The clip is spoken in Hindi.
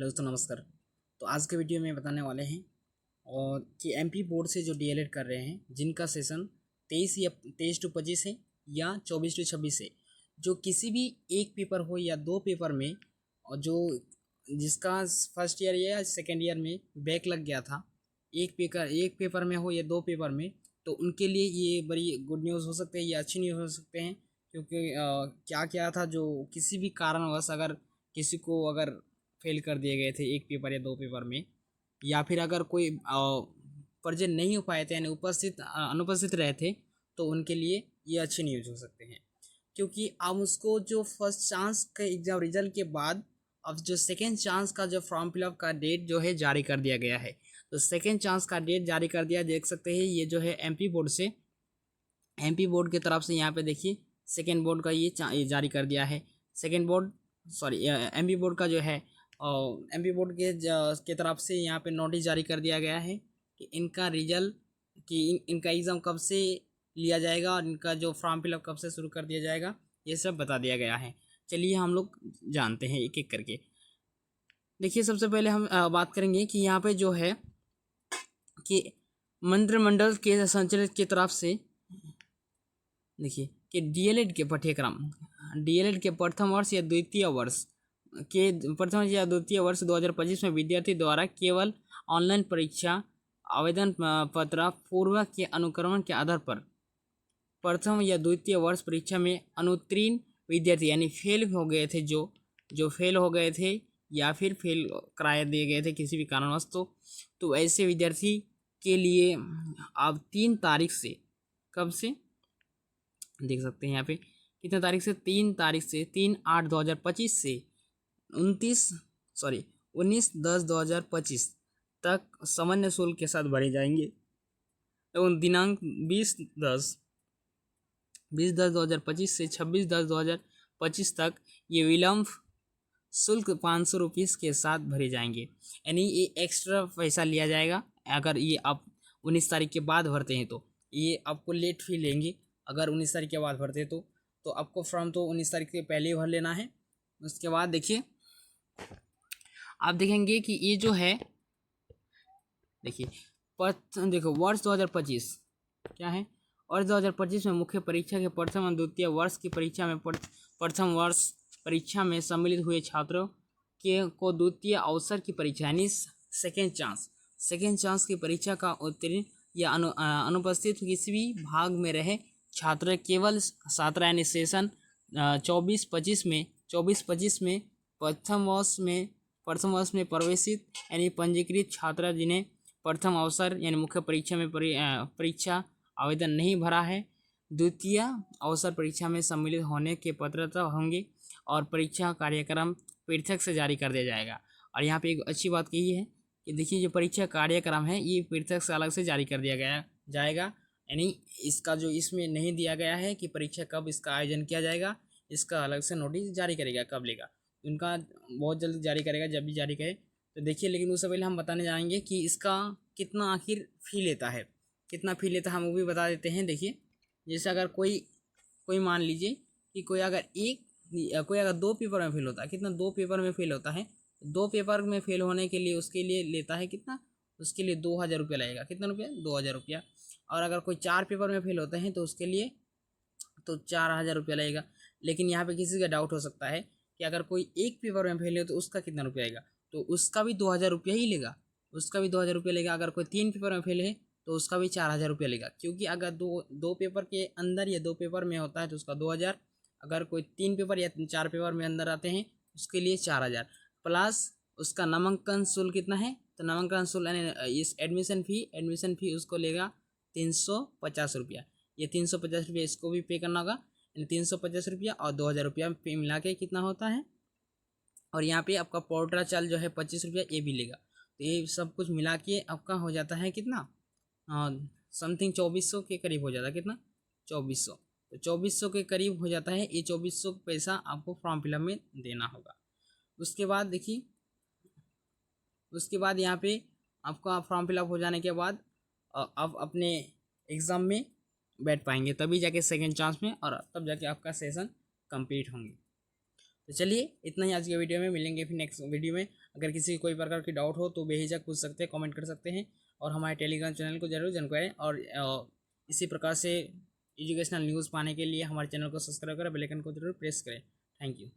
हेलो दोस्तों, नमस्कार। तो आज के वीडियो में बताने वाले हैं और कि एमपी बोर्ड से जो डीएलएड कर रहे हैं, जिनका सेशन 23 टू 25 है या 24 टू 26 है, जो किसी भी एक पेपर हो या दो पेपर में, और जो जिसका फर्स्ट ईयर या सेकेंड ईयर में बैक लग गया था, एक पेपर में हो या दो पेपर में, तो उनके लिए ये बड़ी गुड न्यूज़ हो सकते हैं या अच्छी न्यूज़ हो सकते हैं। क्योंकि क्या क्या था, जो किसी भी कारणवश अगर किसी को अगर फेल कर दिए गए थे एक पेपर या दो पेपर में, या फिर अगर कोई प्रेजेंट नहीं हो पाए थे यानी अनुपस्थित रहे थे, तो उनके लिए ये अच्छी न्यूज़ हो सकते हैं। क्योंकि अब उसको जो फर्स्ट चांस का एग्ज़ाम रिजल्ट के बाद अब जो सेकेंड चांस का जो फॉर्म फिलअप का डेट जो है जारी कर दिया गया है। तो सेकेंड चांस का डेट जारी कर दिया, देख सकते हैं ये जो है एमपी बोर्ड की तरफ से। यहाँ पे देखिए सेकेंड बोर्ड का ये जारी कर दिया है। Second board sorry MP board का जो है एमपी बोर्ड के तरफ से यहाँ पे नोटिस जारी कर दिया गया है कि इनका रिजल्ट इनका एग्ज़ाम कब से लिया जाएगा और इनका जो फॉर्म फिलअप कब से शुरू कर दिया जाएगा, ये सब बता दिया गया है। चलिए हम लोग जानते हैं एक एक करके। देखिए सबसे पहले हम बात करेंगे कि यहाँ पे जो है कि मंत्रिमंडल के संचालित की तरफ से देखिए कि डीएलएड के पाठ्यक्रम, डीएलएड के प्रथम वर्ष या द्वितीय वर्ष 2025 में विद्यार्थी द्वारा केवल ऑनलाइन परीक्षा आवेदन पत्र पूर्व के अनुक्रमण के आधार पर प्रथम या द्वितीय वर्ष परीक्षा में अनुत्तीर्ण विद्यार्थी यानी फेल हो गए थे, जो फेल हो गए थे या फिर फेल कराए दिए गए थे किसी भी कारणवश, तो ऐसे विद्यार्थी के लिए अब 3 तारीख से, कब से देख सकते हैं यहाँ पे कितने तारीख से, 3/8/2025 से 19/10/2025 तक सामान्य शुल्क के साथ भरे जाएंगे एवं दिनांक 20/10/2025 से 26/10/2025 तक ये विलम्ब शुल्क 500 रुपीज़ के साथ भरे जाएंगे। यानी ये एक्स्ट्रा पैसा लिया जाएगा। अगर ये आप 19 तारीख के बाद भरते हैं तो ये आपको लेट फी लेंगे। अगर 19 तारीख के बाद भरते तो आपको फॉर्म तो 19 तारीख के पहले ही भर लेना है। उसके बाद देखिए आप देखेंगे कि ये जो है, देखिए देखो वर्ष 2025 क्या है, वर्ष 2025 में मुख्य परीक्षा के प्रथम और द्वितीय वर्ष की परीक्षा में प्रथम वर्ष परीक्षा में सम्मिलित हुए छात्रों को द्वितीय अवसर की परीक्षा यानी सेकेंड चांस की परीक्षा का उत्तीर्ण या अनुपस्थित किसी भी भाग में रहे छात्र केवल छात्र यानी सेशन 24-25 में प्रथम वर्ष में प्रवेशित यानी पंजीकृत छात्र जिन्हें प्रथम अवसर यानी मुख्य परीक्षा में परीक्षा आवेदन नहीं भरा है, द्वितीय अवसर परीक्षा में सम्मिलित होने के पात्रता होंगे और परीक्षा कार्यक्रम पृथक से जारी कर दिया जाएगा। और यहाँ पे एक अच्छी बात यही है कि देखिए जो परीक्षा कार्यक्रम है ये पृथक से अलग से जारी कर दिया जाएगा। यानी इसका जो इसमें नहीं दिया गया है कि परीक्षा कब इसका आयोजन किया जाएगा, इसका अलग से नोटिस जारी करेगा। कब लेगा उनका बहुत जल्द जारी करेगा, जब भी जारी करे तो देखिए। लेकिन उससे पहले हम बताने जाएंगे कि इसका कितना आखिर फ़ी लेता है, हम वो भी बता देते हैं। देखिए जैसे अगर कोई मान लीजिए कि कोई अगर 2 पेपर में फेल होता है, कितना 2 पेपर में फेल होता है, 2 पेपर में फेल होने के लिए उसके लिए लेता है कितना, उसके लिए 2000 रुपया लगेगा। कितना रुपया, 2000 रुपया। और अगर कोई 4 पेपर में फेल होते हैं तो उसके लिए तो 4000 रुपया लगेगा। लेकिन यहाँ पे किसी का डाउट हो सकता है कि अगर कोई एक पेपर में फेल हो तो उसका कितना रुपया आएगा, तो उसका भी 2000 रुपया ही लेगा, अगर कोई 3 पेपर में फेल है तो उसका भी 4000 रुपया लेगा। क्योंकि अगर दो पेपर के अंदर या 2 पेपर में होता है तो उसका 2000, अगर कोई 3 पेपर या 4 पेपर में अंदर आते हैं उसके लिए 4000 प्लस उसका नामांकन शुल्क कितना है, तो नामांकन शुल्क यानी इस एडमिशन फ़ी उसको लेगा 350 रुपया। ये 350 रुपया इसको भी पे करना होगा, यानी 350 रुपया और 2000 रुपया पे मिला के कितना होता है। और यहाँ पे आपका पोर्टल चार्ज जो है 25 रुपया ये भी लेगा। तो ये सब कुछ मिला के आपका हो जाता है कितना, समथिंग 2400 के करीब हो जाता है। कितना, 2400। तो 2400 के करीब हो जाता है। ये 2400 पैसा आपको फॉर्म फिलअप में देना होगा। उसके बाद देखिए, यहाँ पे आपका फॉर्म फिलअप हो जाने के बाद आप अपने एग्ज़ाम में बैठ पाएंगे, तभी जाके सेकेंड चांस में, और तब जाके आपका सेशन कंप्लीट होंगे। तो चलिए इतना ही आज के वीडियो में, मिलेंगे फिर नेक्स्ट वीडियो में। अगर किसी कोई प्रकार की डाउट हो तो बेहिचक पूछ सकते हैं, कमेंट कर सकते हैं, और हमारे टेलीग्राम चैनल को जरूर ज्वाइन करें। और इसी प्रकार से एजुकेशनल न्यूज़ पाने के लिए हमारे चैनल को सब्सक्राइब करें, बेल आइकन को जरूर प्रेस करें। Thank you.